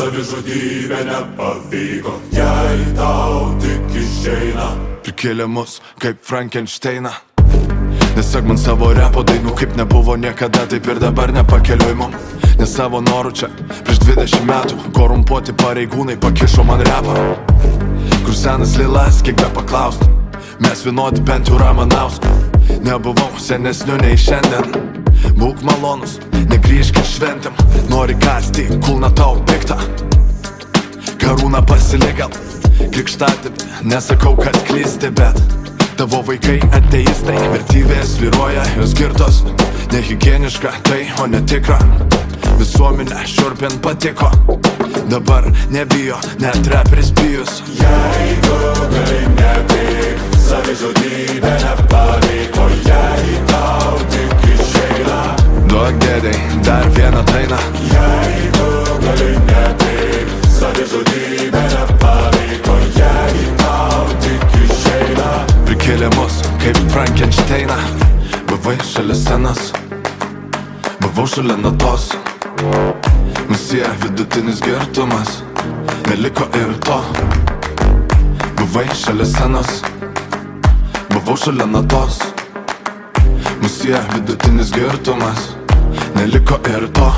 savižudybė nepavyko, jei tau tik išeina. Prikėlė mus kaip Frankensteiną. Nesek man savo repo dainų, kaip nebuvo niekada, taip ir dabar nepakeliui mum. Nes savo norų čia prieš 20 metų korumpuoti pareigūnai pakišo man repą. Kur senas lilas, kiek be paklaustum, mes vienodi bent jau Ramanausku. Nebuvau senesniu nei šiandien, būk malonus, negrįžk ir šventėm. Nori kasti, kulna tau piktą, karūną pasiligal, krikštatėvi, nesakau, kad klysti, bet tavo vaikai ateistai, vertybės vyruoja, jos girtos, nehigieniška tai, o netikra. Visuomenė šiurpin patiko, dabar nebijo, net reperis bijus. Jeigu gali nepyk, savižudybė nepavyko, jei tau tik išeina. Duok dėdei dar vieną dainą. Jeigu gali nepyk, savižudybė nepavyko, jei tau tik išeina. Prikėlė mus kaip Frankensteiną. Buvai šalia scenos, buvau šalia natos. Musija vidutinis girtumas, neliko ir to. Buvai šalia scenos, buvau šalia natos. Musija vidutinis girtumas, neliko ir to.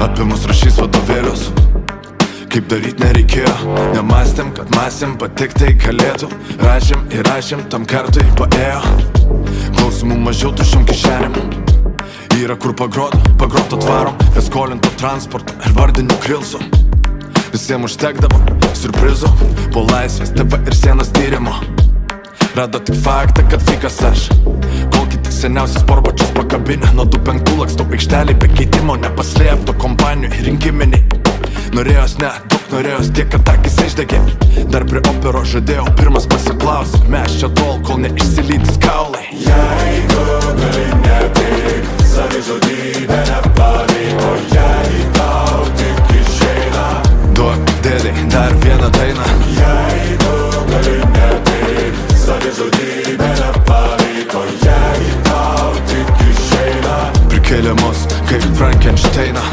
Apie mus rašys vadovėlius, kaip daryt nereikėjo. Nemąstėm, kad masėm patiktai galėtų. Rašėm ir rašėm, tam kartui paėjo. Klausimų mažiau tuščiom kišenėm. Yra kur pagroto tvarom, neskolinto transporto ir vardinių krilsų. Visiems užtekdavo siurprizų po laisvės, TV ir sienos tyrimo. Rado tik faktą, kad fikas aš, kol kiti seniausias sportbačius pakabinę. Nuo 2-5 lakstau aikštelį be keitimo, nepaslėpto kompanijų rinkiminiai. Norėjos nedaug, norėjos tiek, kad akis išdegė. Dar prie opero žadėjau pirmas pasiklausė, mes čia tol, kol neišsilydys kaulai. Jeigu gali nepyk, savižudybė nepavyko, jei tau tik išeina. Duok dėdei dar vieną dainą. Jeigu gali nepyk, savižudybė nepavyko, jei tau tik išeina. Prikėlė mus kaip Frankensteiną.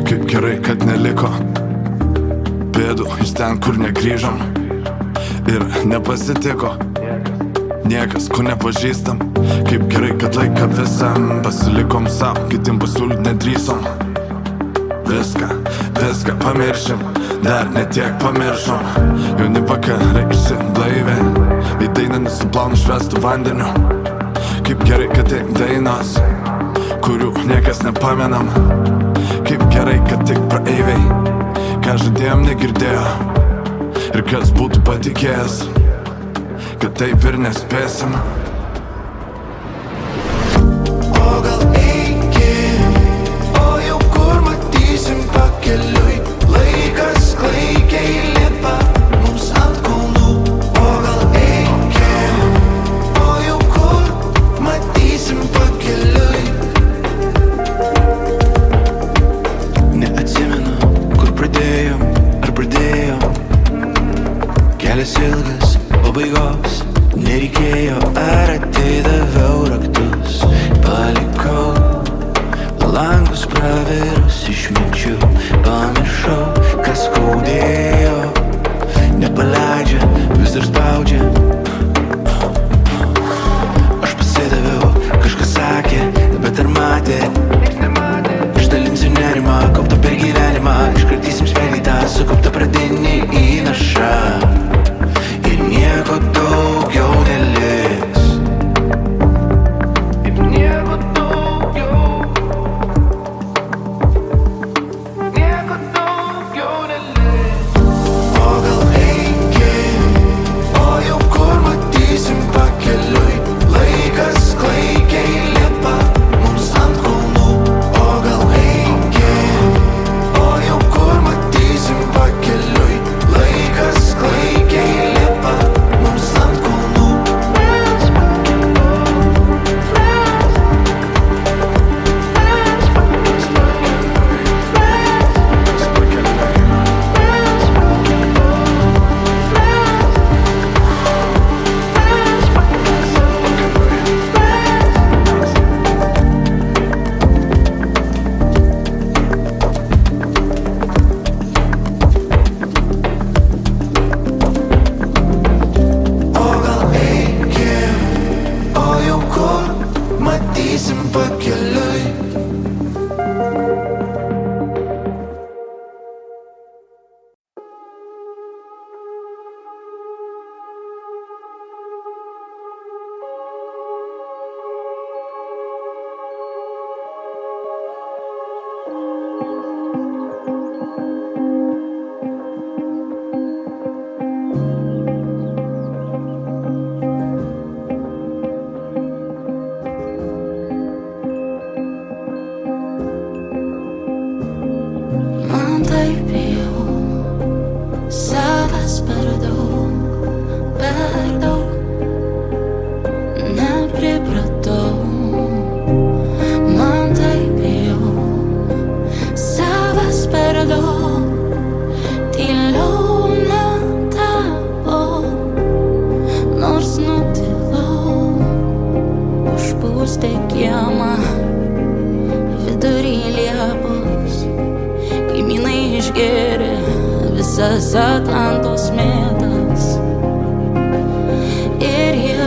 Kaip gerai, kad neliko bėdų iš ten, kur negrįžom. Ir nepasitiko niekas, ko nepažįstam. Kaip gerai, kad laiką visam pasilikom savo, kitim pasiūlyt nedrįsom. Viską pamiršim, dar netiek pamiršom. Jauni vakarai išsiblaivė, į dainą nusiplaunu švestų vandeniu. Kaip gerai, kad tik dainos, kurių niekas nepamenam. Kaip gerai, kad tik praeiviai, ką žadėjom negirdėjo. Ir kas būtų patikėjęs, kad taip ir nespėsim. O gal eikim, o jau kur matysim pakeliui. Laikas klaikiai lipa mums ant kulnų. O gal eikim, o jau kur matysim pakeliui. Neatsimenu, kur pradėjom, ar pradėjom. Kelias ilgas, pabaigos nereikėjo, ar atidaviau raktus. Palikau langus pravirus išminčių, pamiršau, kas skaudėjo. Nepaleidžia, vis dar spaudžia. Aš pasidaviau, kažkas sakė, bet ar matė? Išdalinsiu nerimą, kauptą per gyvenimą. Iškartysim smėlį tą sukauptą pradinį įnašą. Ir nieko daugiau neliks. Ir nieko daugiau. Nieko daugiau. visas Atlantos mėtas ir jie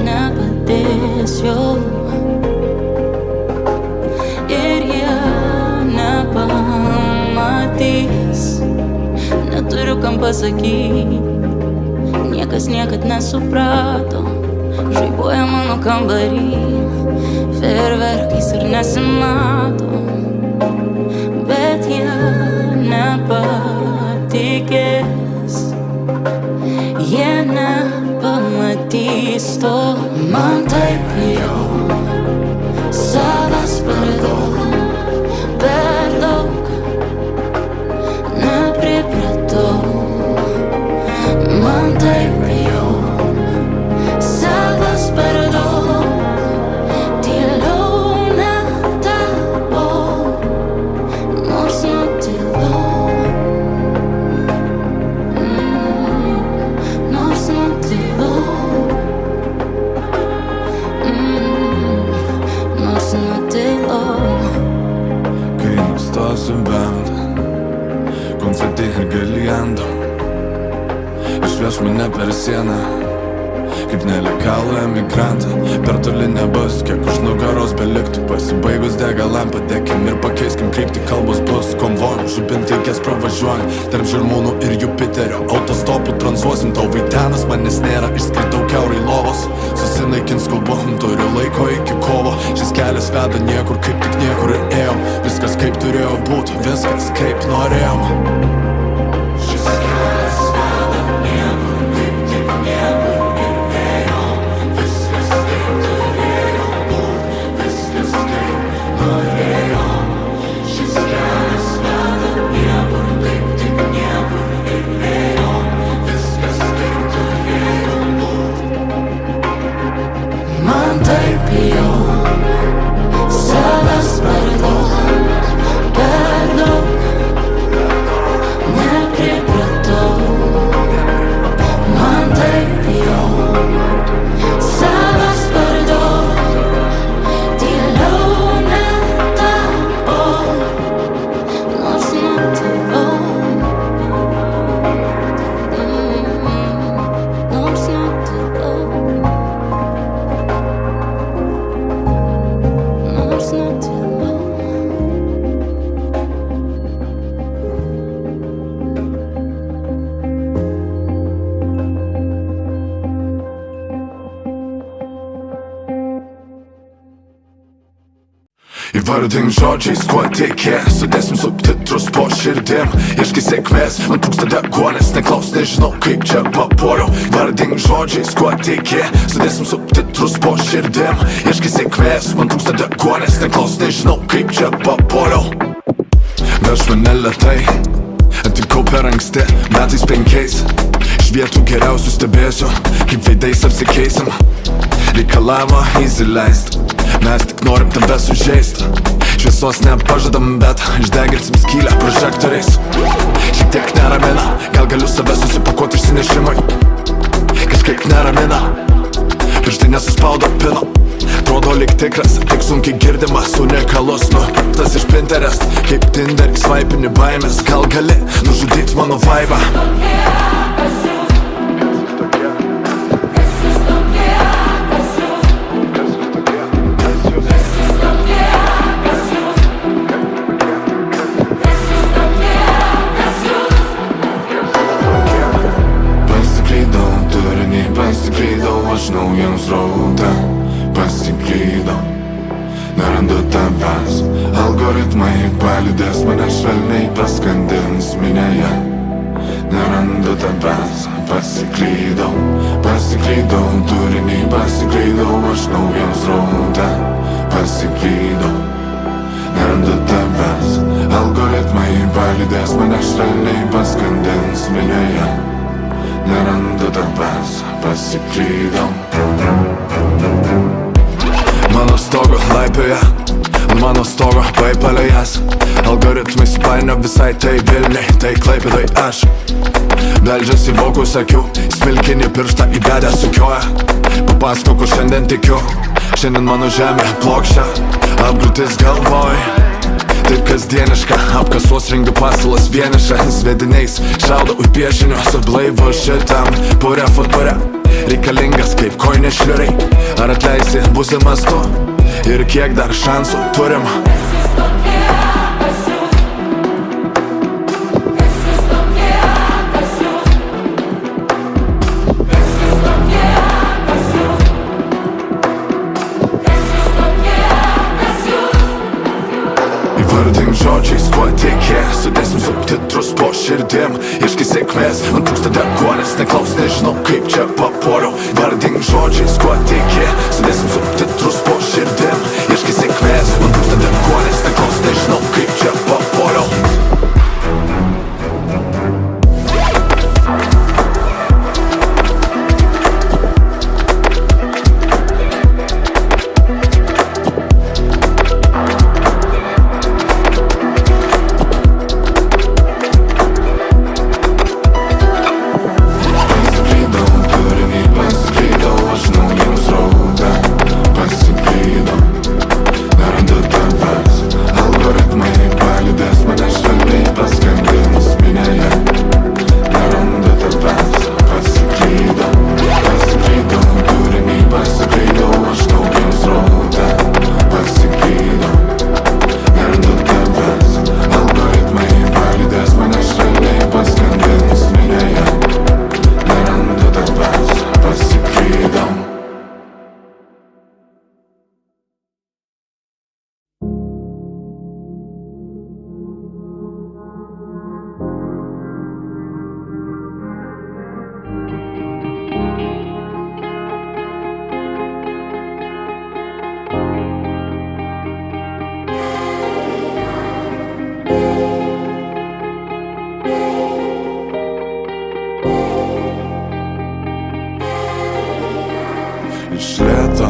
nepadės jau, ir jie nepamatys. Neturiu kam pasakyti, niekas niekad nesuprato. Žaibuoja mano kambarį, fejerverkais ir nesimato, bet jie nepatikės, jie nepamatys to. Man taip jau savas per daug nepripratau. Man taip jau savas per daug, tyliau netapau, nors nutilau, nors nutilau, nors nutilau. Kai nustosiu bent konfeti ir girliandų, išveš mane per sieną kaip nelegalų emigrantą. Per toli nebus, kiek už nugaros beliktų. Pasibaigus degalam padekim ir pakeiskim kryptį. Kalbos bus konvojom, žubintikės pravažiuojam tarp Žirmūnų ir Jupiterio. Autostopų tranzuosim, tau vaidenas manęs nėra. Išskridau kiaurai lovos, susinaikins kalbom. Turiu laiko iki kovo, šis kelias veda niekur, kaip tik niekur ir ėjom. Viskas kaip turėjo būti, viskas kaip norėjom. Man taip jau savas per daug nepripratau. Man taip jau savas per daug, tyliau netapau, nors nutilau, nors nutilau. Įvardink žodžiais, kuo tiki, sudėsim subtitrus po širdim. Ieškai sėkmės, man trūksta deguonės, neklaus, nežinau kaip čia papuoliau. Vardink žodžiais, kuo tiki, sudėsim subtitrus po širdim. Ieškai sėkmės, man trūksta deguonės, neklaus, nežinau kaip čia papuoliau. Veš mane lėtai, atvykau per anksti, metais 5. Iš vietų geriausių stebėsiu, kaip veidais apsikeisim. Reikalavimą įsileist, mes tik norim tave sužeist. Šviesos nepažadam, bet išdeginsim skylę prožektoriais. Šiek tiek neramina, gal galiu save susipakuoti išsinešimui. Kažkaip neramina, pirštai nesuspaudo pino. Atrodo lyg tikras, tik sunkiai girdimas, unikalus, nupirktas iš Pinterest. Kaip Tinderį svaipini baimės, gal gali nužudyt mano vaibą. Pasiklydau aš naujam sraute, pasiklydau, nerandu tavęs. Algoritmai palydės mane švelniai, paskandins minėje. Nerandu tavęs, pasiklydau, pasiklydau, turinį pasiklydau aš naujam sraute, pasiklydau, nerandu tavęs. Algoritmai palydės mane švelniai, paskandins minėje. Nerandu tavęs, pasiklydau. Mano stogo laipioja, ant mano stogo paipalėjas. Algoritmai supainio visai tai Vilniai, tai Klaipėdoj aš. Beldžiasi vokus akių, smilkinį pirštą įbedę sukioja. Papasakok, kur šiandien tikiu, šiandien mano žemė plokščia, apgriūtis galvoj. taip kasdieniška, apkasuos rengiu pasilas vieniša. Svediniais šaudau į piešinius, blaivus šitam pure futbore. Reikalingas kaip koinė šliuriai. Ar atleisi būsimas tu? Ir kiek dar šansų turim? Įvardink žodžiais, kuo tiki. Sudėsim subtitrus po širdim. Ieškai sėkmės, man trūksta deguonies. Neklaus, nežinau kaip čia papuoliau. Vardink žodžiais, kuo tiki. Sudėsim subtitrus po širdim. Ieškai sėkmės, man trūksta deguonies. Neklaus, nežinau kaip čia papuoliau. Iš lėto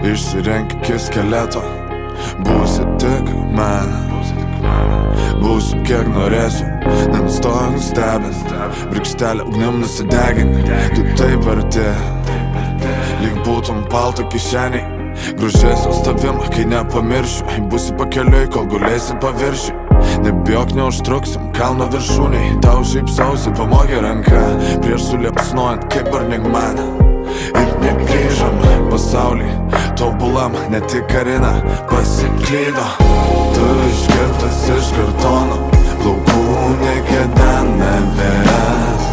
išsirenk iki skeleto. Būsi tik man, būsiu kiek norėsiu. Nenustok stebint, brikštelę ugnim nusidegink. Tu taip arti, lyg būtum palto kišeniai. Grožėsiuos tavim, kai nepamiršiu. Būsi pakeliui, kol gulėsi paviršiui. Nebijok, neužtruksim kalno viršūniai. Tau šypsausi, pamokė ranka prieš suliepsnuojant kaip barnik mane. Ir negrįžom pasaulį tobulam, ne tik Karina pasiklydo. Tu iškirtas iš kartono, plaukų niekada nebėras.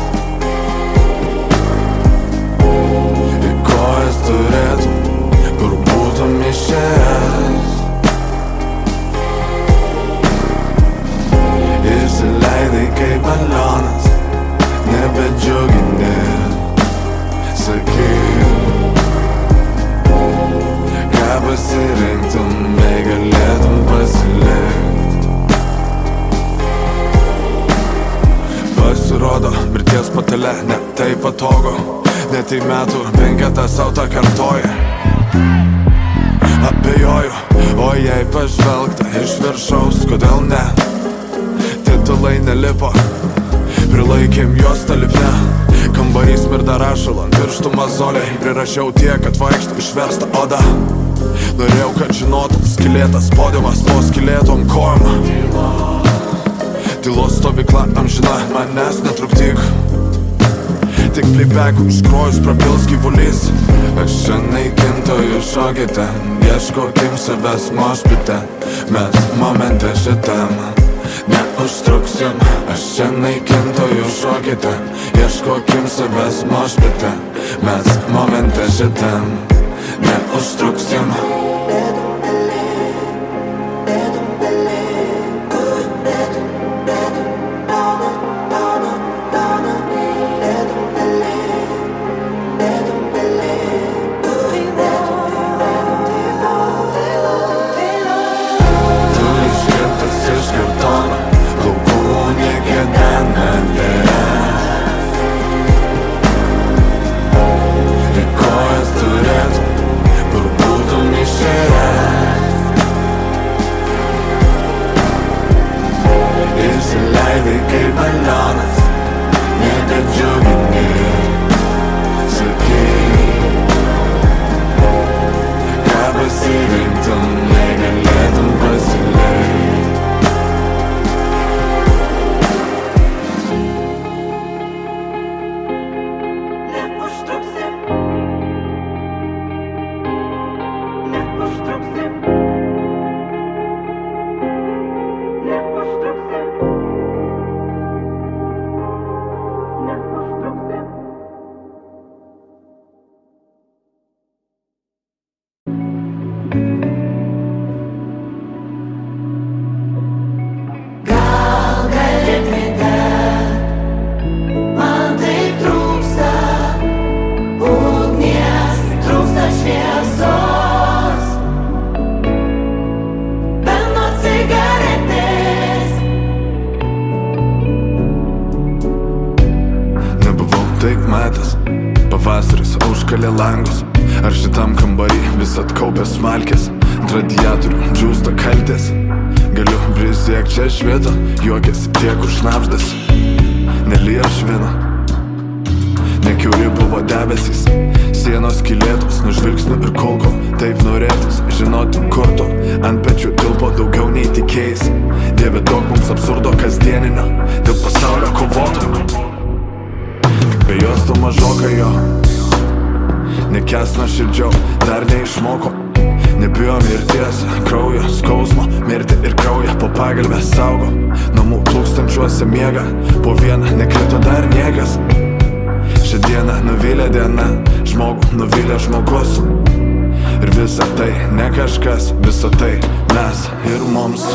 Į kojas turėtum, kur būtum išėjęs. Išsileidai kaip balionas, nebedžiugini. Sakyk, ką pasirinktum, jei galėtum pasilikt. Pasirodo, mirties patale ne taip patogu. Net į metų penketą sau tą kartoja. Abejoju, o jei pažvelgta iš viršaus, kodėl ne? Titulai nelipo, prilaikėm juos talipne. Kambarys smirda rašalo, ant pirštų mazoliai. Prirašiau tiek, kad vaikštų išversta oda. Norėjau, kad žinotum, skylėtas podiumas po skylėtom kojom. Tylos stovykla amžina, manęs netrukdyk. Tik playbackų iškrojus prapils gyvulys. Aš čia naikintojų šokite, ieškokim savęs mošpite. Mes momente šitam neužtruksim. Aš čia naikintojų šokite, ieškokim savęs mošpite. Mes momente šitam neužtruksim. Kojas turėtum, kur būtum išėjęs. palei langus. Ar šitam kambarį vis atkaupė smalkės, ant radiatorių džiūsta kaltės. Galiu prisiek čia švieto, juokėsi tie, kur šnapždas. Nelyja švino, nekiauri buvo debesys, sienos skylėtos nuo žvilgsnių ir kulko. Taip norėtus žinotum, kur tu ant pečių tilpo daugiau nei tikėjais. Dieve, daug mums absurdo kasdieninio, dėl pasaulio kovotų. Be jos tu mažokai jo, nekęs nuoširdžiau, dar neišmoko. Nebijo mirties, kraujo, skausmo, mirti ir kraują po pagalbę saugo. Namų tūkstančiuose miega, po vieną nekrito dar niekas. Šią dieną nuvylė diena, žmogų nuvylė žmogus. Ir visa tai ne kažkas, visa tai mes ir mums.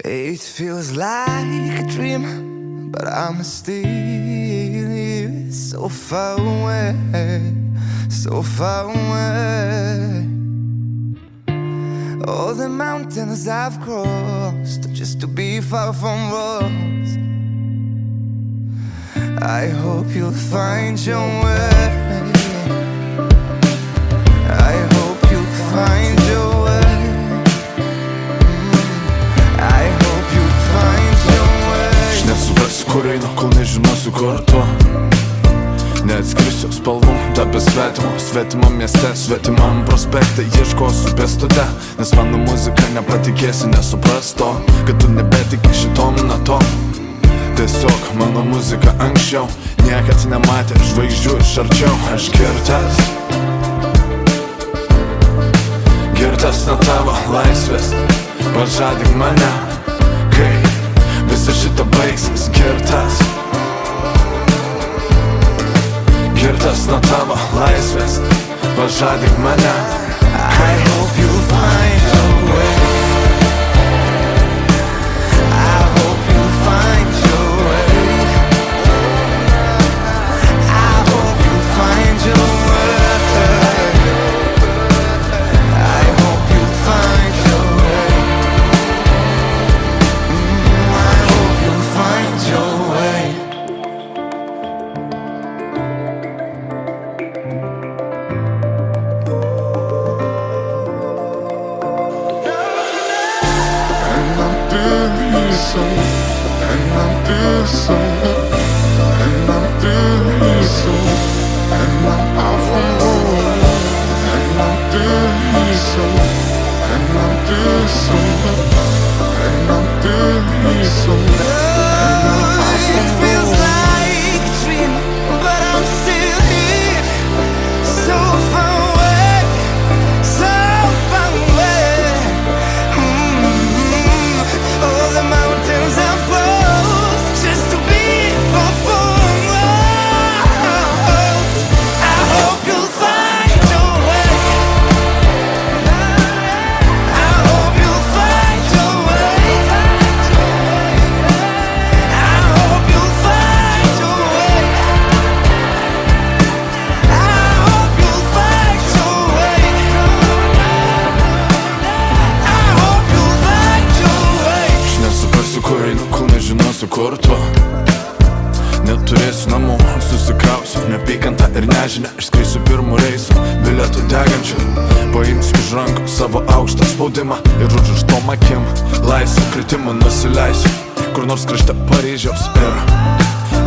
It feels like a dream, but I'm still here, so far away, so far away. All the mountains I've crossed just to be far from roads. I hope you'll find your way. I hope you'll find your way. I hope you'll find your way. Aš nesuprasiu, kur einu, kol nežinosiu, kur tu. Neatskrisiu spalvų, tapęs svetimo, svetimam mieste, svetimam prospekte. Ieškosiu pėstute, nes mano muzika nepatikėsi, nesupras to, kad tu nebetiki šitom natom. Tiesiog mano muzika anksčiau niekad nematė žvaigždžių iš arčiau. Aš girtas, girtas nuo tavo laisvės. Pažadink mane, kai visa šita baigsis. Girtas, girtas nuo tavo laisvės. Pažadink mane, I hope you'll find your way. I hope you'll find your way. I hope you'll find your way. I hope you'll find your way. I hope you'll find your way. It feels like a dream, but I'm still here, so far away, so far away. All the mountains I've crossed just to be far from roads. I hope you'll find your way. I hope you'll find kur tu. Neturėsiu namų, susikrausiu neapykantą ir nežinę. Išskrisiu pirmų reisų, bilietų degančių. Paimsiu už rankų savo aukštą spaudimą ir užrištom akim laisvų kritimų nusileisiu kur nors krašte Paryžiaus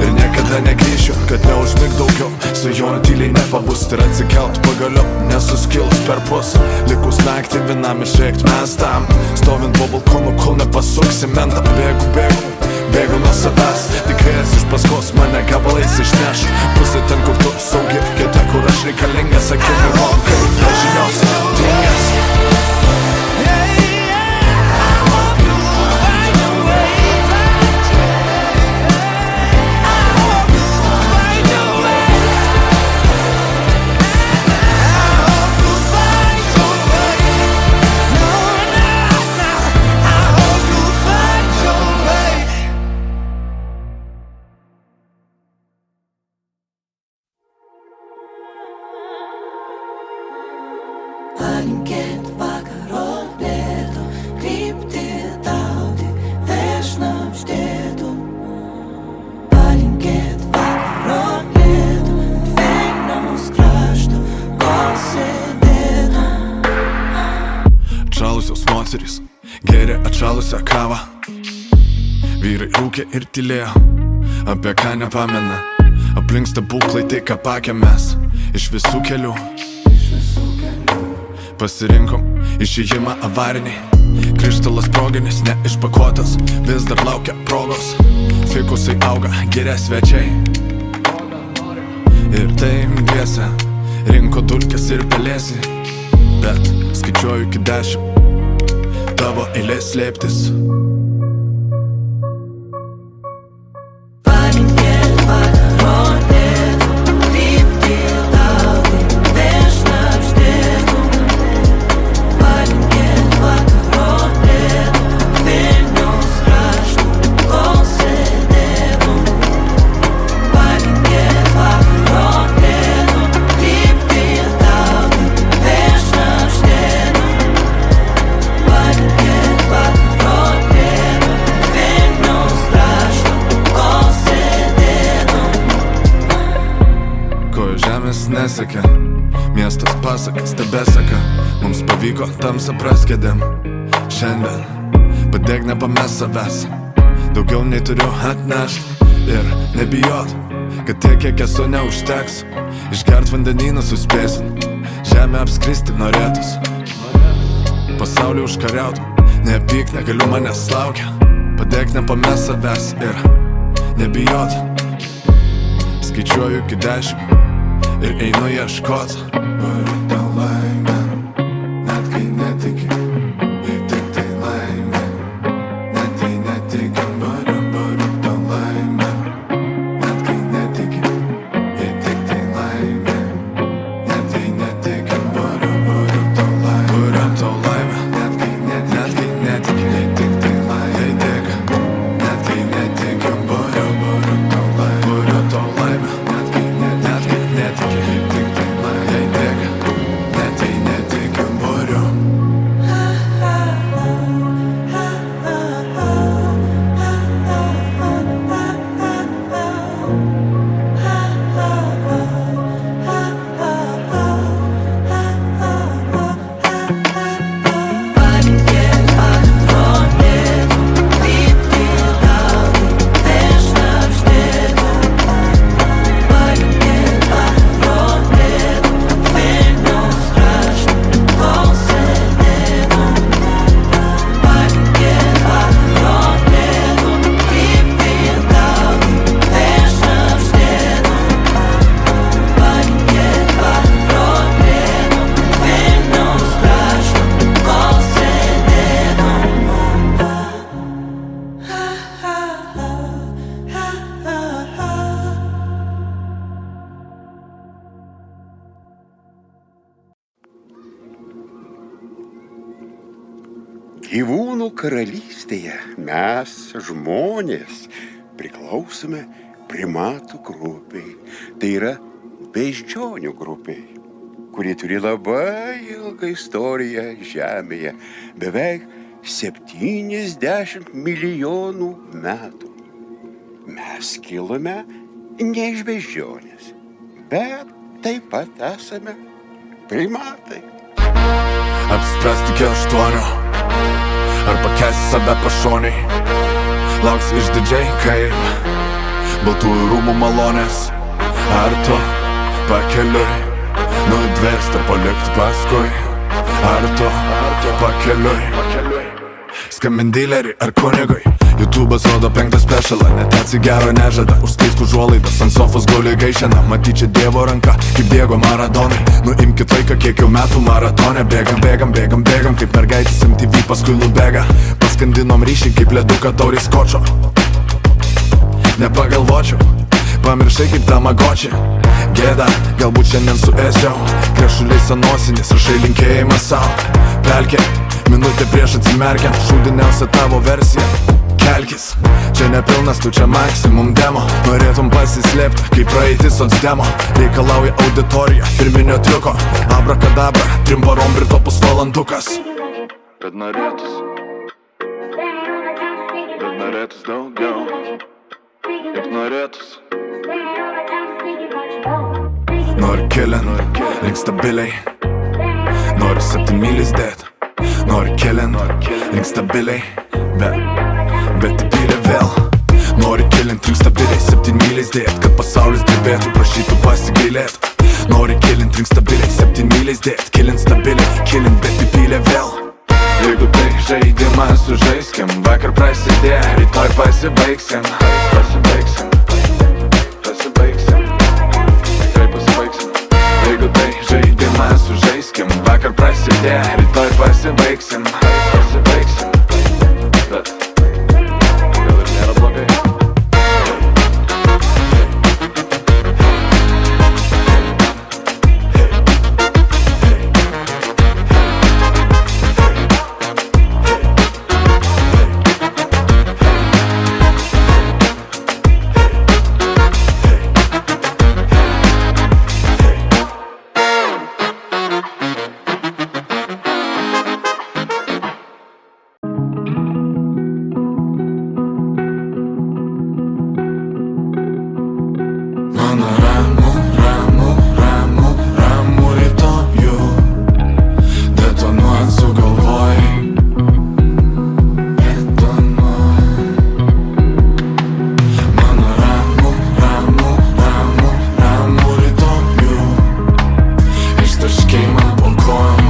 ir niekada negrįšiu, kad neužmigt daugiau. Svajonių tyliai nepabust ir atsikelt pagaliau, nesuskilus per pus. Likus naktį vienam išrėkt mes tam, stovint po balkonu, kol nepasuksi mentą. Bėgu nuo savęs, tik vėjas iš paskos mane gabalais išneš. Pusė ten, kur tu saugi, kita, kur aš reikalingas. Akimirko, kaip nežinios dingęs. Palinkėt vakarolėtų, kryptį tau tik viešnapždėtų. Palinkėt vakarolėtų, Vilniaus krašto, kol sėdėtų. Atšalusios moterys gėrė atšalusią kavą. Vyrai rūkė ir tylėjo, apie ką nepamena. Aplink stebuklai tai, ką pakėmės iš visų kelių. Pasirinkom išėjimą avarinį. Krištalas proginis neišpakuotas, vis dar laukia progos. Fikusai auga, giria svečiai. Ir tai dviese rinko dulkes ir pelėsi. Bet skaičiuoju iki 10, tavo eilė slėptis. Nesakė, miestas pasakas tebesaka. Mums pavyko tamsą praskėdėm. Šiandien padėk nepames savęs. Daugiau nei turiu atnešt ir nebijot, kad tiek kiek esu neužteks. Išgert vandenyną suspėsim, žemę apskristi norėtus. Pasaulį užkariautų, neapyk, negaliu manęs laukia. Padėk nepames savęs ir nebijot. Skaičiuoju iki 10 ir einu ieškot. Buriu tau laimę, net kai netiki, jei tik tai laimė. Net kai netiki, buriu tau laimę, net kai netiki, jei tik tai laimė. Net kai netiki, buriu tau laimę, net kai netiki, jei tik tai laimė. Net kai netiki, buriu tau laimę. Gyvūnų karalystėje mes, žmonės, priklausome primatų grupiai. Tai yra beždžionių grupiai, kuri turi labai ilgą istoriją Žemėje, beveik 70 milijonų metų. Mes kilome ne iš beždžionės, bet taip pat esame primatai. Apspręsti iki 8, ar pakęsti save pašoniai. Lauksi išdidžiai kaip baltųjų rūmų malonės. Ar tu pakeliui nudvėsti ar palikti paskui? Ar tu pakeliui skambint dilerį ar kunigui? YouTube'as rodo 5 specialą, net atsigero nežada. Užskaisk užuolaidas, ant sofos guli gaišena. Matyt čia Dievo ranka, kaip Diego Maradonai. Nuimkit laiką, kiek jau metų maratone. Bėgam, kaip mergaitės MTV paskui lubega. Paskandinom ryšį kaip leduką taurį skočio. Nepagalvočiau, pamiršai kaip Tamagotchi. Gėda, galbūt šiandien suėsiau. Krešuliai senosinis, rašai linkėjimą savo. Pelkė, minutė prieš atsimerkiant, šūdiniausia tavo versija. Kelkis, čia nepilnas, tu čia maksimum demo. Norėtum pasislėpti, kaip praeitis socdemo. Reikalauja auditorija, firminio triuko. Abrakadabra, 3 parom brito pusvalandukas. Bet norėtus daugiau. Juk norėtus. Nori kilint, link stabiliai. Nori 7 mylis dėt. Nori kilint, link stabiliai. Bet įpylė vėl. Nori kilint, link stabiliai. 7 mylis dėt, kad pasaulis drebėtų, prašytų pasigailėt. Nori kilint, link stabiliai. 7 mylis dėt, kilint stabiliai. Bet įpylė vėl. Jeigu tai žaidimą sužaiskim, vakar prasidėjo, rytoj pasibaigsim. Jeigu tai žaidimą sužaiskim, vakar prasidėjo, rytoj pasibaigsim. Bet gal ir nėra blogai. Ramu rytojų detonuot sugalvojai. Mano ramu rytojų ištaškei man po kojom.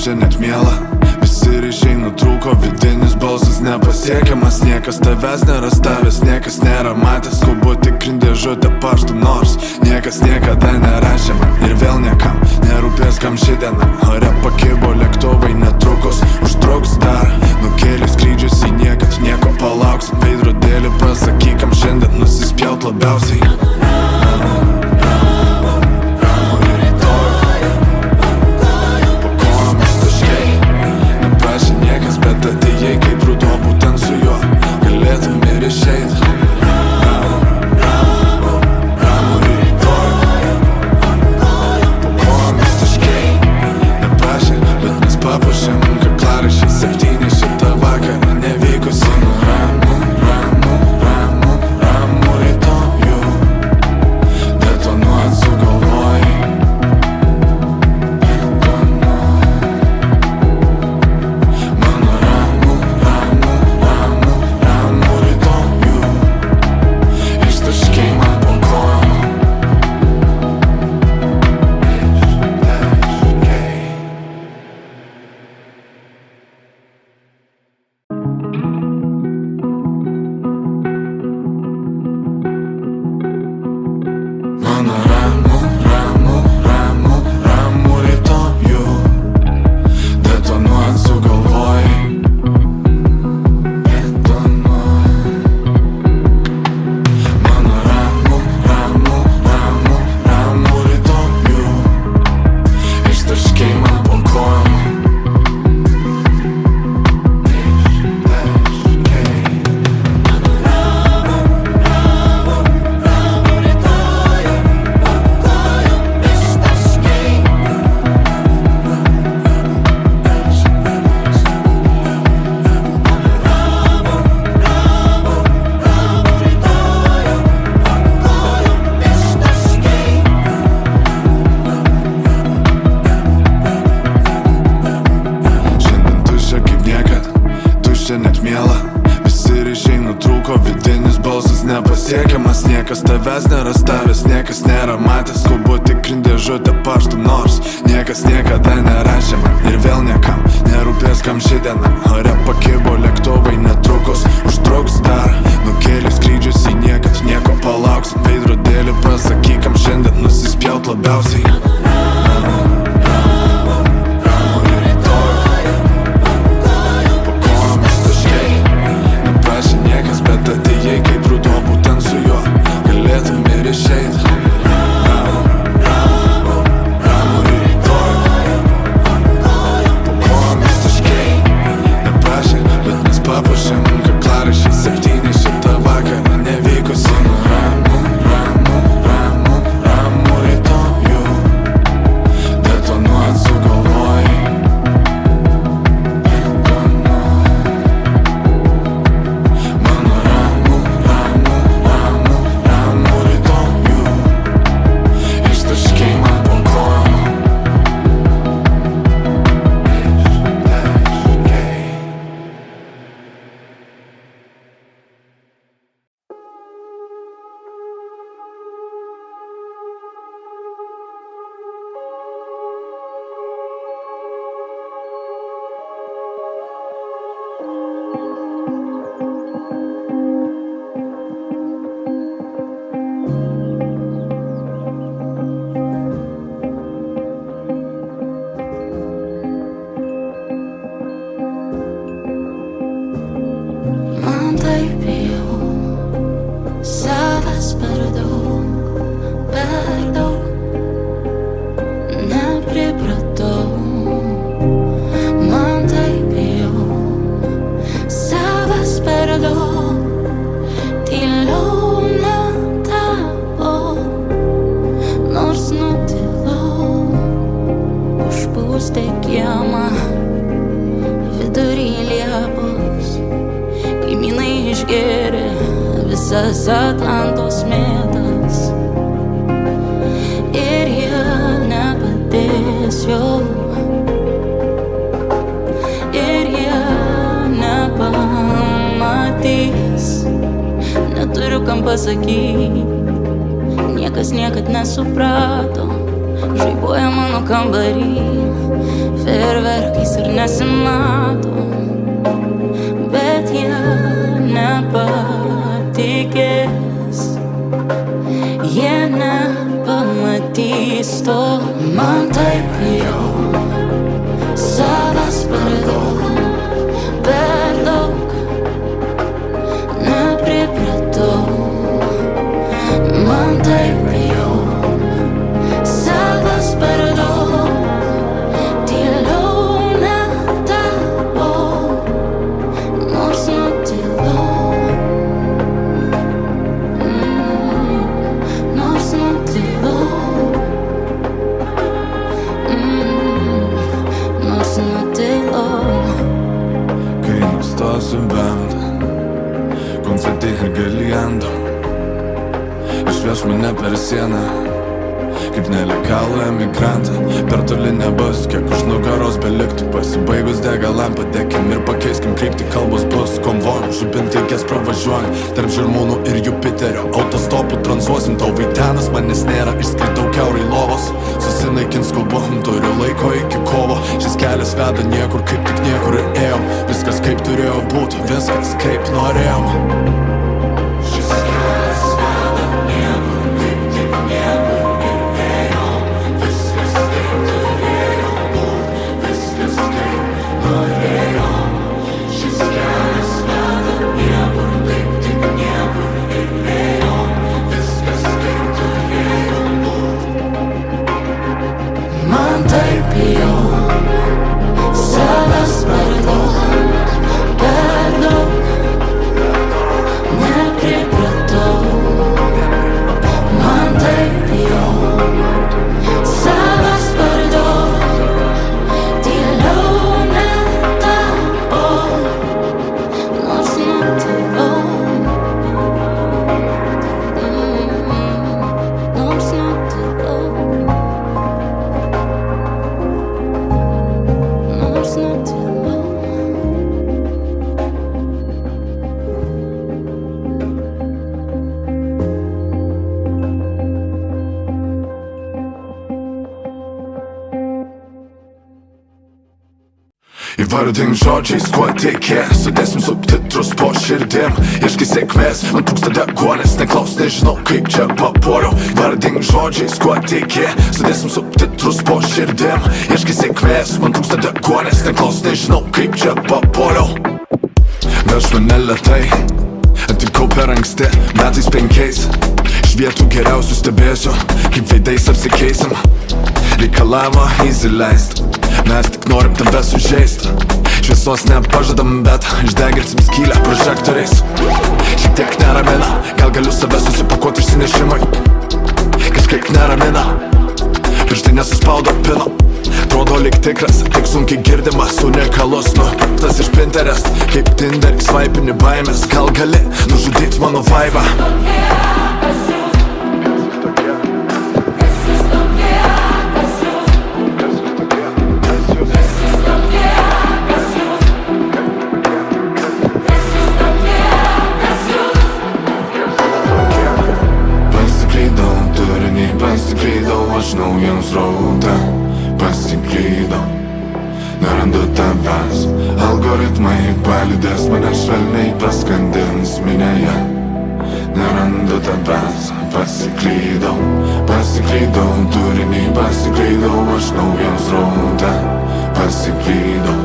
Net miela, visi ryšiai nutrūko, vidinis balsas nepasiekiamas. Niekas tavęs nėra stavęs, niekas nėra matęs, skubu tikrint dėžutę paštų, nors niekas niekada nerašė man. Ir vėl niekam nerūpės, kam ši diena. Ore pakibo lėktuvai, netrukus užtruks dar. Nukėlė skrydžius į niekad, nieko palauksim. Veidrodėlį pasakyk, kam šiandien nusispjaut labiausiai. Bet atėjai kaip ruduo, būtent su juo galėtum ir išeit. Ramu rytojų po kojom ištaškei. Neprašė, bet mes papuošėm kaklaraiščiai 7 šitą vakarą nevykusi. Ramu rytojų nėra matęs, skubu tikrint dėžutę paštų, nors niekas niekada nerašė man ir vėl niekam nerūpės, kam ši diena. Ore pakibo lėktuvai, netrukus užtruks dar, nukėlė skrydžius į niekad, nieko palauksim, veidrodėlį pasakyk, kam šiandien nusispjaut labiausiai. Bet atėjai kaip ruduo, būtent su juo galėtum ir išeit. Ramu rytoj, po kojomis taškai. Neprašė, bet mes papuošėm kaklaraiščiai 7 šitą vakarą nevykusi. Ramu rytojų, detonuot sugalvojai. Visas Atlantos mėtas ir jie nepadės jau, ir jie nepamatys. Neturiu kam pasakyti, niekas niekad nesuprato. Žaibuoja mano kambarį, fejerverkais ir nesimato, bet jie nepatikės, jie nepamatys to. Man taip jau savas per daug, nepripratau. Man taip jau savas per daug, tyliau netapau, nors nutilau. Nors nutilau. Nors nutilau. Kai nustosiu bent konfeti ir galiendo, išveš mane per sieną kaip nelegalų emigrantą. Per toli nebus, kiek už nugaros beliktų. Pasibaigus degalam padėkim ir pakeiskim kryptį. Kalbos bus konvojom, žibintaikės pravažiuojam tarp Žirmūnų ir Jupiterio. Autostopų tranzuosim, tau vaitenas manęs nėra. Išskridau kiaurai lovos, susinaikins skubom. Turiu laiko iki kovo, šis kelias veda niekur, kaip tik niekur ir ėjom. Viskas kaip turėjo būti, viskas kaip norėjom. Man taip jau savas per daug, Įvardink žodžiais, kuo tiki, sudėsim subtitrus po širdim. Ieškai sėkmės, man trūksta deguonės, neklaus, nežinau kaip čia papuoliau. Įvardink žodžiais, kuo tiki, sudėsim subtitrus po širdim. Ieškai sėkmės, man trūksta deguonės, neklaus, nežinau kaip čia papuoliau. Veš mane lėtai, atvykau per anksti, metais 5. Iš vietų geriausių stebėsiu, kaip veidais apsikeisim. Reikalavo įsileist, mes tik norim tave sužeist. Šviesos nepažadam, bet išdeginsim skylę prožektoriais. Šiek tiek neramina, gal galiu save susipakuoti išsinešimui. Kažkaip neramina, pirštai nesuspaudo pino. Atrodo lyg tikras, tik sunkiai girdimas, unikalus, tas iš Pinterest. Kaip Tinderį svaipini baimės, gal gali nužudyt mano vaibą. Pasiklydau aš naujam sraute, pasiklydau, nerandu tavęs. Algoritmai palydės mane švelniai, paskandins minėje. Nerandu tavęs, pasiklydau, pasiklydau, turinį pasiklydau aš naujam sraute, pasiklydau,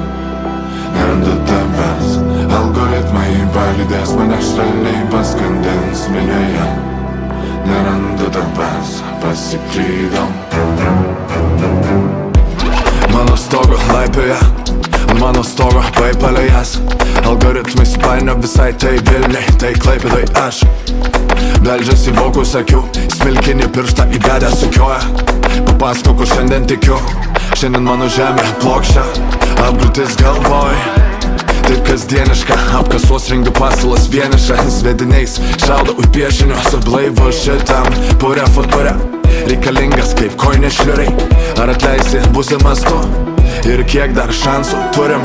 nerandu tavęs. Algoritmai palydės mane švelniai, paskandins minėje. Nerandu tavęs, pasiklydau. Mano stogo laipioja, ant mano stogo paipalėjas. Algoritmai supainio visai tai Vilniai, tai Klaipėdoj aš. Beldžias į vokus akių, smilkinį pirštą įbedę sukioja. Papasakok, kur šiandien tikiu, šiandien mano žemė plokščia, apgultis galvoj. Taip kasdieniška, apkasuos rengiu pasalas vienišas svediniais, šaudau į piešinius, blaivus šitam pure futbore. Reikalingas kaip koinė šliuriai, ar atleisi būsimas tu ir kiek dar šansų turim.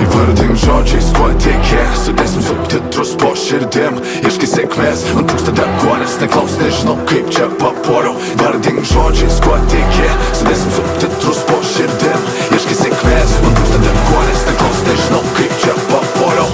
Įvardink žodžiais, kuo tiki, sudėsim subtitrus po širdim. Ieškai sėkmės, man trūksta deguonės, neklaus, nežinau kaip čia papuoliau. Įvardink žodžiais, kuo tiki, sudėsim subtitrus po širdim. Ieškai sėkmės, man trūksta deguonės, neklaus, nežinau kaip čia papuoliau.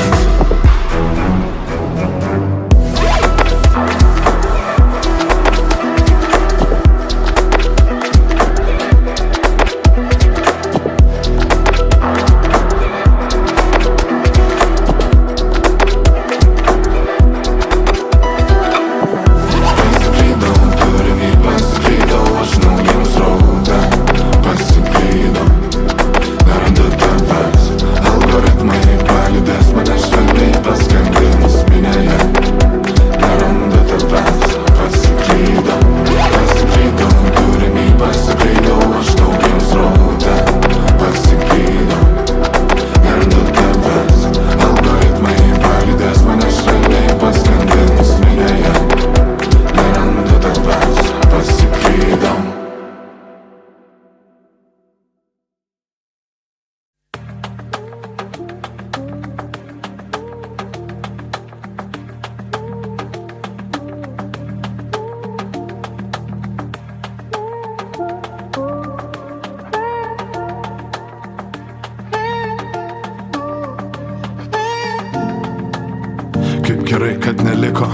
Kaip gerai, kad neliko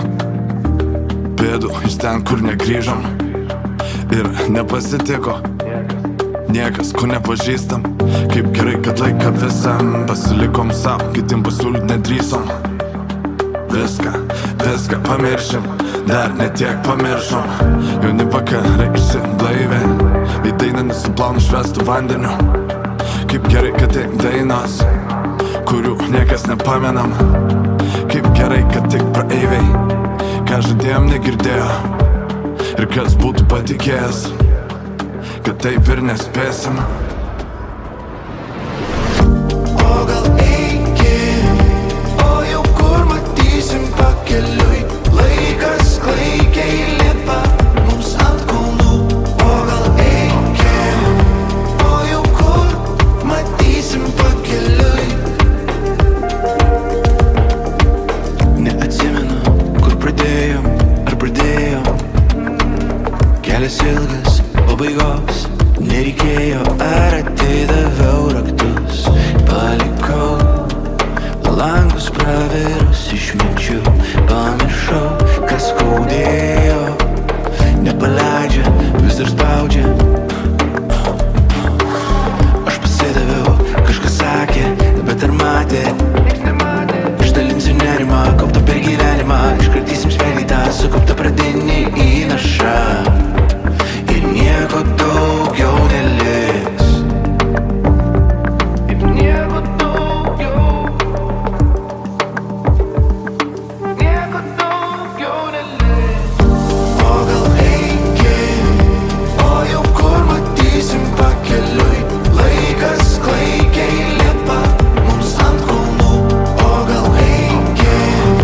bėdų iš ten, kur negrįžom. Ir nepasitiko niekas, ko nepažįstam. Kaip gerai, kad laiką visam pasilikom savo, kitim pasiūlyt nedrįsom. Viską pamiršim, dar netiek pamiršom. Jauni vakarai išsiblaivė, veidai nenusiplauna švestų vandeniu. Kaip gerai, kad tik dainos, kurių niekas nepamenam. Kaip gerai, kad tik praeiviai, ką žadėjom negirdėjo. Ir kas būtų patikėjęs, kad taip ir nespėsim. O gal eikim, o jau kur matysim pakeliui. Laikas klaikiai lipa mums ant kulnų. O gal eikim, o jau kur matysim pakeliui. Kelias ilgas, pabaigos nereikėjo, ar atidaviau raktus. Palikau langus pravirus iš minčių, pamiršau, kas skaudėjo. Nepaleidžia, vis dar spaudžia. Aš pasidaviau, kažkas sakė, bet ar matė? Išdalinsiu nerimą, kauptą per gyvenimą. Iškartysim smėlytą, sukauptą pradinį įnašą. Ir nieko daugiau neliks. Ir nieko daugiau. Nieko daugiau neliks. O gal eikim, o jau kur matysim pakeliui. Laikas klaikiai lipa mums ant kulnų. O gal eikim,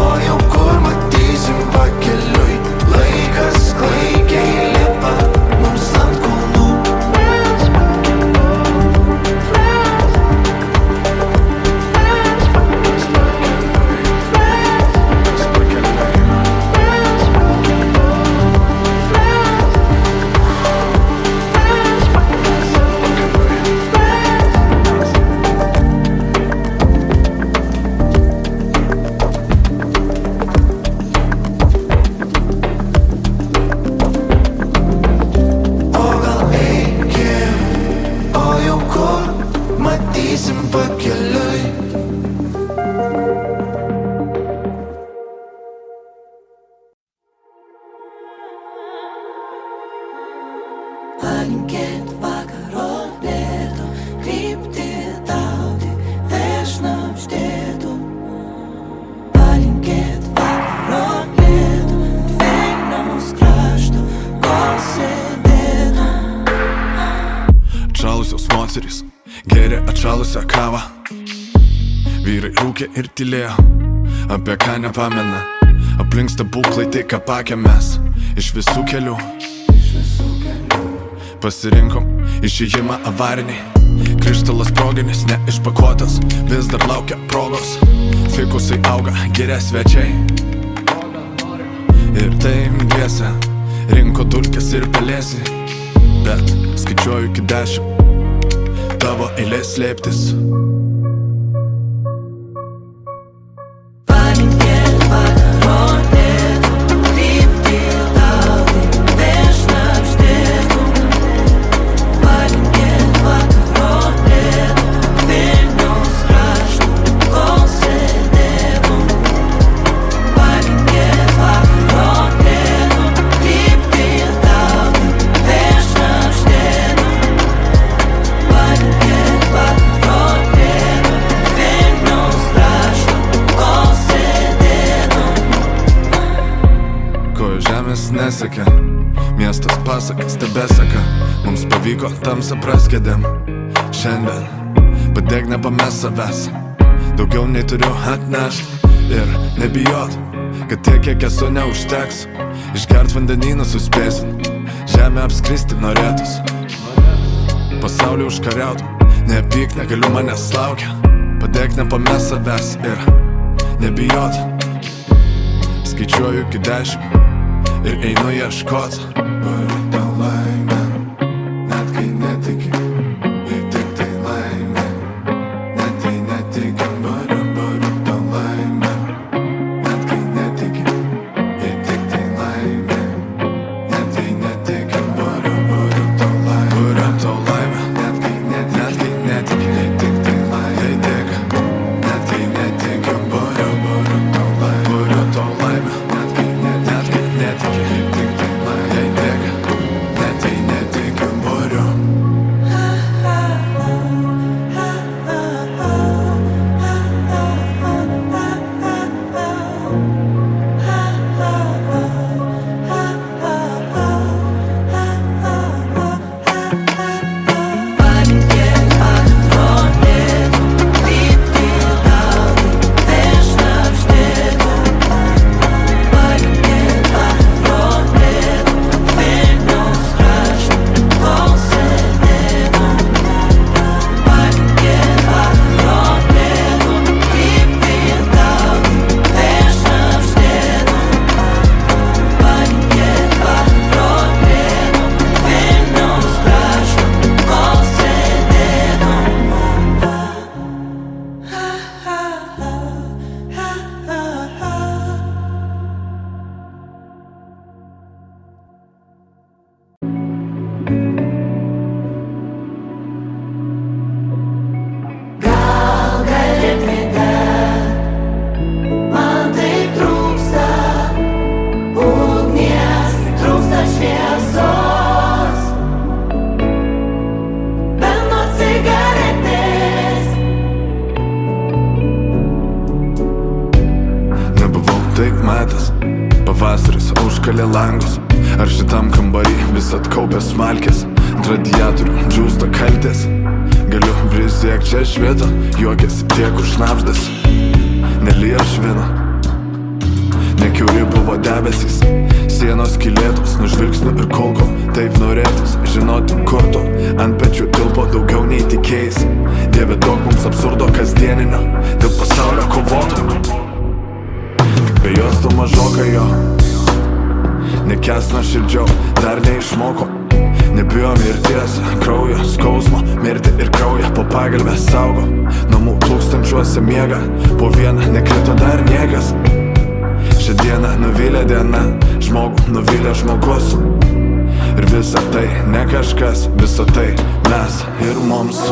o jau kur matysim pakeliui. Laikas klaikiai lipa mums ant kulnų. O gal eikim, o jau kur matysim pakeliui. Palinkėt vakaro lėto, kryptį tau tik vežnapštėtų. Palinkėt vakaro lėto, Vilniaus krašto, kol sėdėtų. Atšalusios moterys geria atšalusią kavą. Vyrai rūkė ir tylėjo, apie ką nepamena. Aplink stebuklai tai, ką pakėmės. Iš visų kelių pasirinkom išėjimą avarinį. Krištalas proginis, neišpakuotas, vis dar laukia progos. Fikusai auga, geria svečiai. Ir tai dviese rinko dulkes ir pelėsi. Bet skaičiuoju iki 10, tavo eilės slėptis. Palinkėt vakaro lėto, kryptį tau tik vežnapštėtų. Palinkėt vakaro lėto, Vilniaus krašto, kol sėdėtų. Palinkėt vakaro lėto, kryptį tau tik vežnapštėtų. Palinkėt vakaro lėto, Vilniaus krašto, kol sėdėtų. Kojų žemės neseka, miestas pasakas tebeseka. Mums pavyko tamsą praskėdėm. Šiandien padėk nepames savęs. Daugiau nei turiu atnešt. Ir nebijot, kad tiek kiek esu neužteks. Išgert vandenyną suspėsim, žemę apskristi norėtus. Pasaulį užkariaut, nepyk, negaliu manęs laukia. Padėk nepames savęs ir nebijot. Skaičiuoju iki 10 ir einu ieškot. Buriu tau laimę, net kai netiki, jei tik tai laimė. Net jei netiki, buriu tau laimę, net kai netiki, jei tik tai laimė. Net jei netiki, buriu tau laimę. Buriu tau laimę, net kai netiki, jei tik tai laimė. Net jei netiki, buriu tau laimę. Buriu tau laimę, net kai netiki, jei tik tai laimė. vis atkaupęs smalkės, ant radiatorių džiūsta kaltės. Galiu prisiekt čia švieto, juokėsi tiek už šnapždas. Nelyja švino, nekiauri buvo debesys, sienos skylėtos nuo žvilgsnių ir kulko. Taip norėtus žinoti kur tu, ant pečių tilpo daugiau nei tikėjais. Dieve daug mums absurdo kasdieninio, dėl pasaulio kovotų. Be jos tu mažoka jo, nekęsna širdžiau, dar neišmoko. Nebijo mirties, kraujo, skausmo, mirti ir kraują po pagalbę saugo. Namų tūkstančiuose miega, po vieną nekrito dar niekas. Šią dieną nuvylė diena, žmogų nuvylė žmogus. Ir visa tai ne kažkas, visa tai mes ir mums.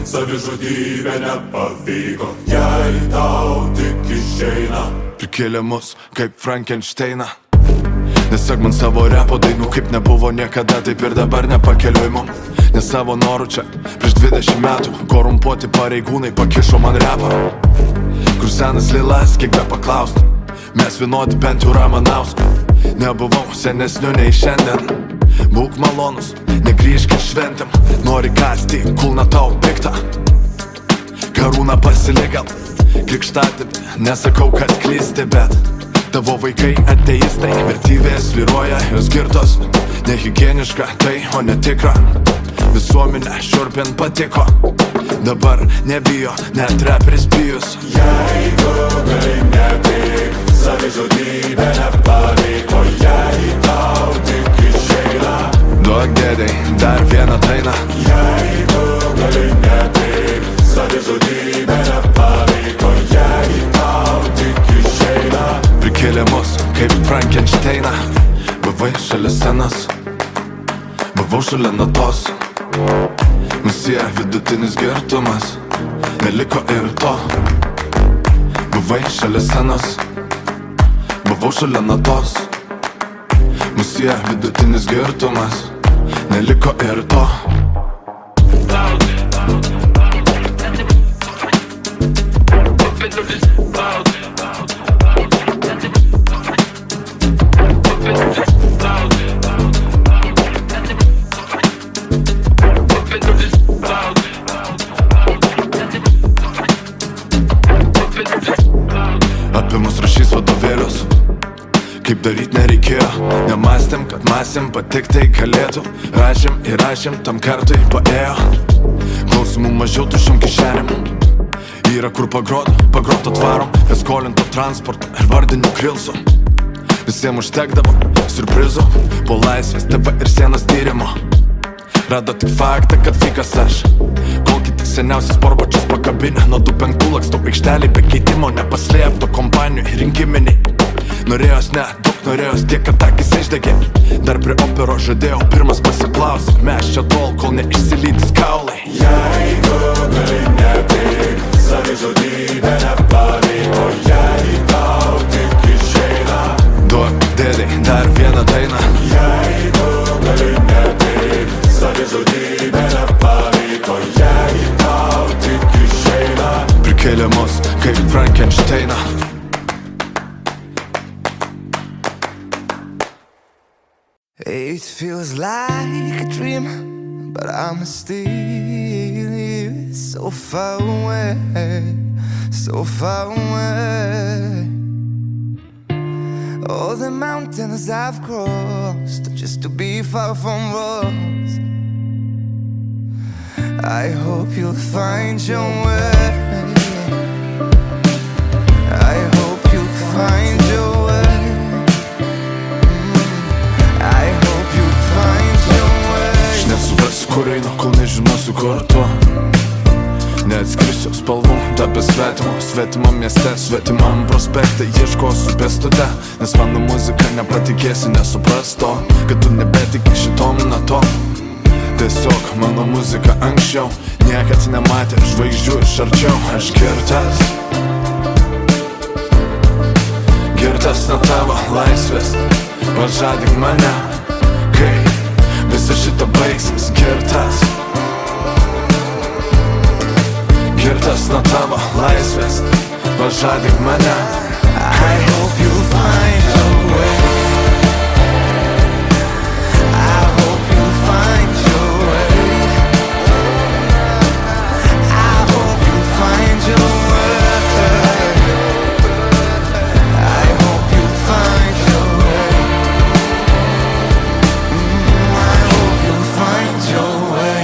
Savižudybė nepavyko, jei tau tik išeina. Prikėlė mus kaip Frankensteiną. Nesek man savo repo dainų, kaip nebuvo niekada, taip ir dabar nepakeliui mum. Ne savo norų čia, prieš 20 metų korumpuoti pareigūnai pakišo man repą. Kur senas lilas, kiek be paklaustų, mes vienodi bent jau Ramanausku. Nebuvau senesniu nei šiandien, būk malonus, negrįžk ir šventėm. Nori kasti, kulna tau piktą, karūną pasiligal, krikštatėvi, nesakau, kad klysti, bet tavo vaikai ateistai, vertybės vyruoja, jos girtos, nehigieniška tai, o netikra. Visuomenė šiurpin patiko, dabar nebijo, net reperis bijus. Jeigu gali nepyk, savižudybė nepavyko, jei tau tik išeina. Duok dėdei dar vieną dainą. Jeigu gali nepyk, savižudybė nepavyko, jei tau tik išeina. Prikėlė mus kaip Frankensteiną. Buvai šalia scenos, buvau šalia natos. Musija vidutinis girtumas, neliko ir to. Buvai šalia scenos, buvau šalia natos. Musija vidutinis girtumas, neliko ir to. Apie mus rašys vadovėlius, kaip daryt nereikėjo. Nemąstėm, kad masėm patiktai galėtų. Rašėm ir rašėm, tam kartui paėjo. Klausimų mažiau tuščiom kišenėm. Yra kur pagroto tvarom, beskolinto transporto ir vardinių krilsų. Visiems užtekdavo siurprizų, po laisvės TV ir sienos tyrimo. Rado tik faktą, kad fikas aš, kol kiti seniausias sportbačius pakabinę. Nuo 2-5 lakstau aikštelį be keitimo, nepaslėpto kompanijų rinkiminiai. Norėjos ne, daug norėjos tiek, kad akis išdegė. Dar prie opero žadėjau pirmas pasiklausyti, mes čia tol, kol neišsilydys kaulai. Jeigu gali nepyk, pakėlė mus kaip Frankensteiną. It feels like a dream, but I'm still here, so far away, so far away. All the mountains I've crossed just to be far from us. I hope you'll find your way. I hope you'll find your way. I hope you'll find your way. Aš nesuprasiu, kur einu, kol nežinosiu, kur tu. Neatskrisiu spalvų, tapę svetimam mieste, svetimam prospekte. Ieškosiu pėstute, nes mano muzika nepatikėsi, nesupras to, kad tu nebetiki šitom natom. Tiesiog mano muzika anksčiau niekad nematė žvaigždžių iš arčiau. Aš girtas, girtas nuo tavo laisvės. Pažadink mane, kai visa šita baigsis. Girtas, girtas nuo tavo laisvės. Pažadink mane, I hope you'll find your way. I hope you'll find your way. I hope you'll find your way. I hope you'll find your way. I hope you'll find your way.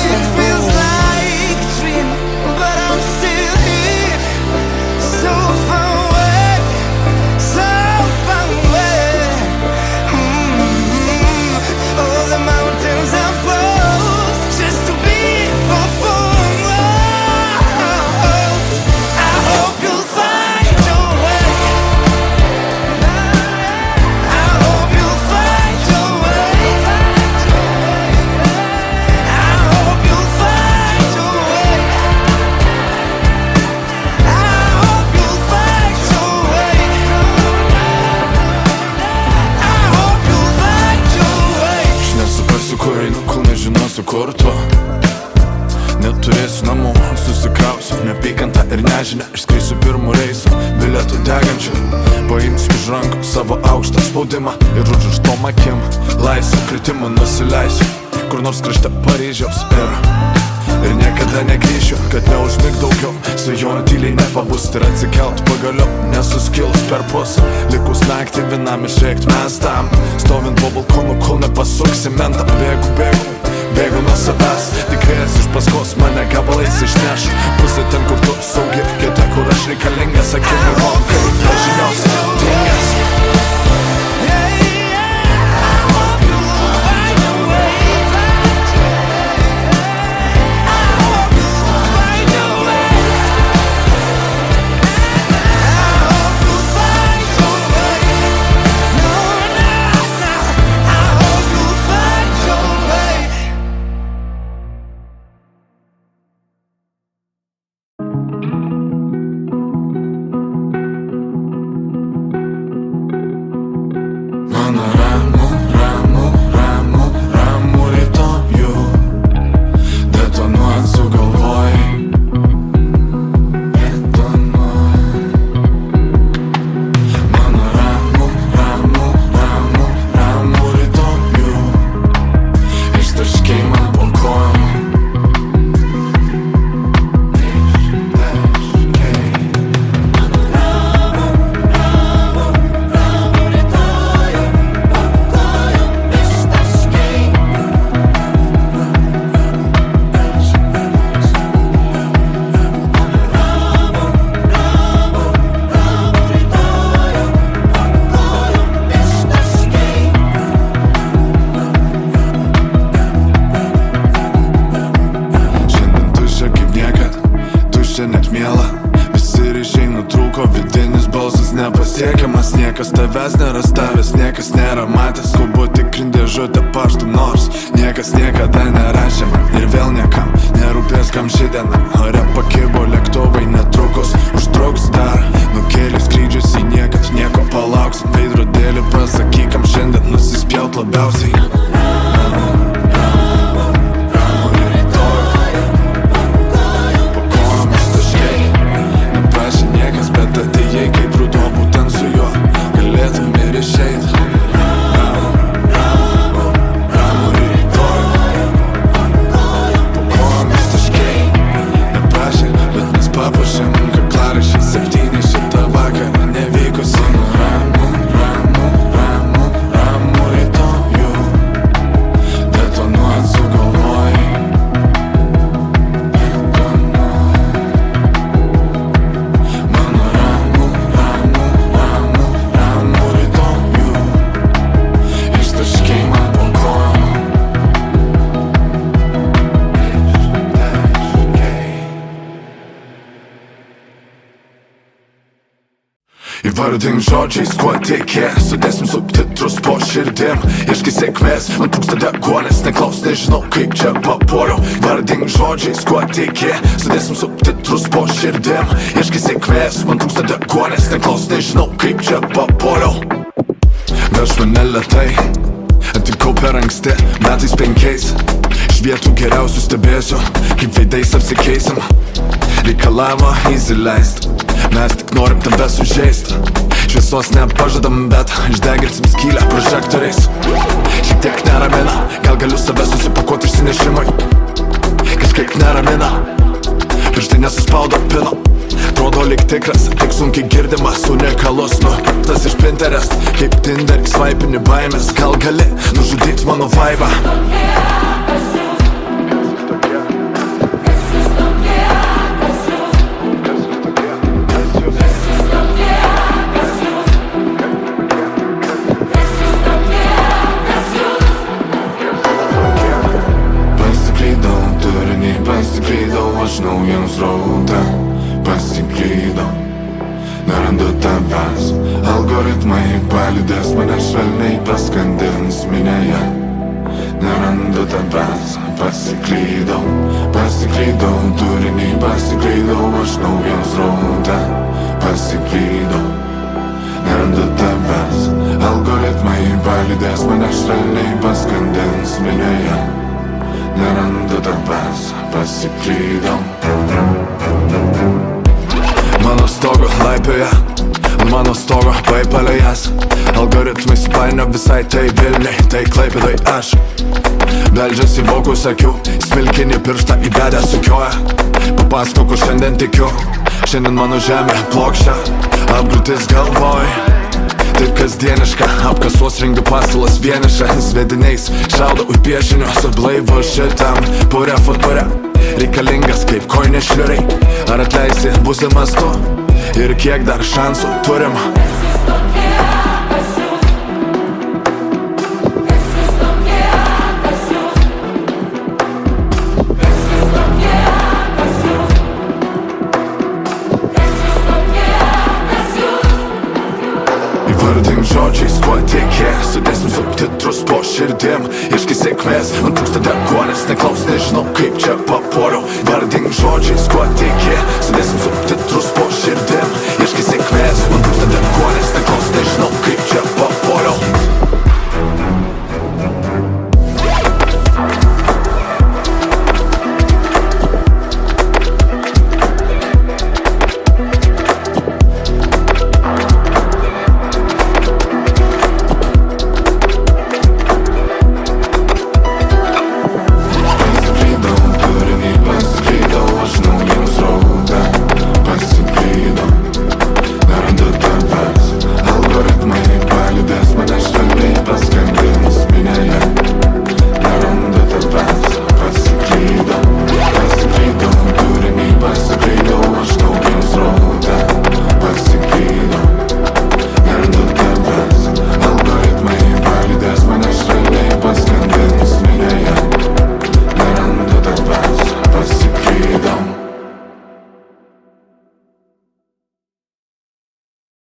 It feels like a dream, but I'm still here, so far away, so far away. All the mountains I've crossed just to be far from us. I hope you'll find your way. I hope you'll find your way. I hope you'll find your way. I hope you'll find your way. I hope you'll find your way. aš nesuprasiu, kur einu, kol nežinosiu, kur tu. Neturėsiu namų, susikrausiu neapykantą ir nežinę. Išskrisiu pirmų reisų, bilietų degančių. Paimsiu iš rankų savo aukštą spaudimą ir užrištom akim laisvą kritimą nusileisiu kur nors krašte Paryžiaus ir niekada negrįšiu, kad neužmig daugiau. Svajonių tyliai nepabusti ir atsikelt pagaliau, nesuskilus per pusę. Likus naktį vienam išrėkt mes tam, stovint po balkonu, kol nepasuksi mentą. Bėgu nuo savęs, tikrėjas iš paskos mane gabalais išneš. Pusė ten, kur tu saugi, kita, kur aš reikalingas. Akimirkom, kai nežinios dingęs. ir išeinu trūko, vidinis balsas nepasiekiamas. Niekas tavęs nėra stavęs, niekas nėra matęs. Skubu tikrint dėžutę paštų, nors niekas niekada nerašė man. Ir vėl niekam nerūpės kam ši diena. Ore pakibo lėktuvai, netrukus užtruks dar. Nukėlė skrydžius į niekad, nieko palauksim. Veidrodėlį pasakyk, kam šiandien nusispjaut labiausiai. Bet atėjai kaip ruduo, būtent su juo galėtum ir išeit. Ramu rytoj, po kojom ištaškiai. Neprašė, bet mes papuošėm kaklaraiščiais 7 šitą vakarą nevykusi. Ramu rytojų, detonuot sugalvojai. Įvardink žodžiais, kuo tiki, sudėsim subtitrus po širdim. Ieškai sėkmės, man trūksta deguonės, neklaus, nežinau kaip čia papuoliau. Vardink žodžiais, kuo tiki, sudėsim subtitrus po širdim. Ieškai sėkmės, man trūksta deguonės, neklaus, nežinau kaip čia papuoliau. Veš mane lėtai, atvykau per anksti, metais 5. Iš vietų geriausių stebėsiu, kaip veidais apsikeisim. Reikalavo įsileist, mes tik norim tave sužeist. Šviesos nepažadam, bet išdeginsim skylę prožektoriais. Šiek tiek neramina, gal galiu save susipakuoti išsinešimui. Kažkaip neramina, prieš tai nesuspaudo pino. Atrodo lyg tikras, tik sunkiai girdimas, unikalus, tas iš Pinterest. Kaip Tinderį svaipini baimės, gal gali nužudyt mano vaibą. Pasiklydau aš naujam sraute, pasiklydau, nerandu tavęs. Algoritmai palydės mane švelniai, paskandins minėje. Nerandu tavęs, pasiklydau, turinį pasiklydau aš naujam sraute, pasiklydau, nerandu tavęs. Algoritmai palydės mane švelniai, paskandins minėje. Nerandu tavęs, pasiklydau. Mano stogo laipioja, ant mano stogo paipalėjas. Algoritmai supainio visai tai Vilniai, tai Klaipėdoj aš. Beldžias į vokus akių, smilkinį pirštą įbedę sukioja. Papasakok, kur šiandien tikiu, šiandien mano žemė plokščia, apgriūtis galvoj. Taip kasdieniška, apkasuos rengiu pastalas vienišas. Svediniais šaudau į piešinius, blaivus šitam pure futbore. Reikalingas kaip koinė šliuriai. Ar atleisi būsimas tu? Ir kiek dar šansų turim? Vardink žodžiais, kuo tiki, sudėsim subtitrus po širdim. Ieškai sėkmės, man trūksta deguonės, neklaus, nežinau kaip čia papuoliau. Vardink žodžiais, kuo tiki,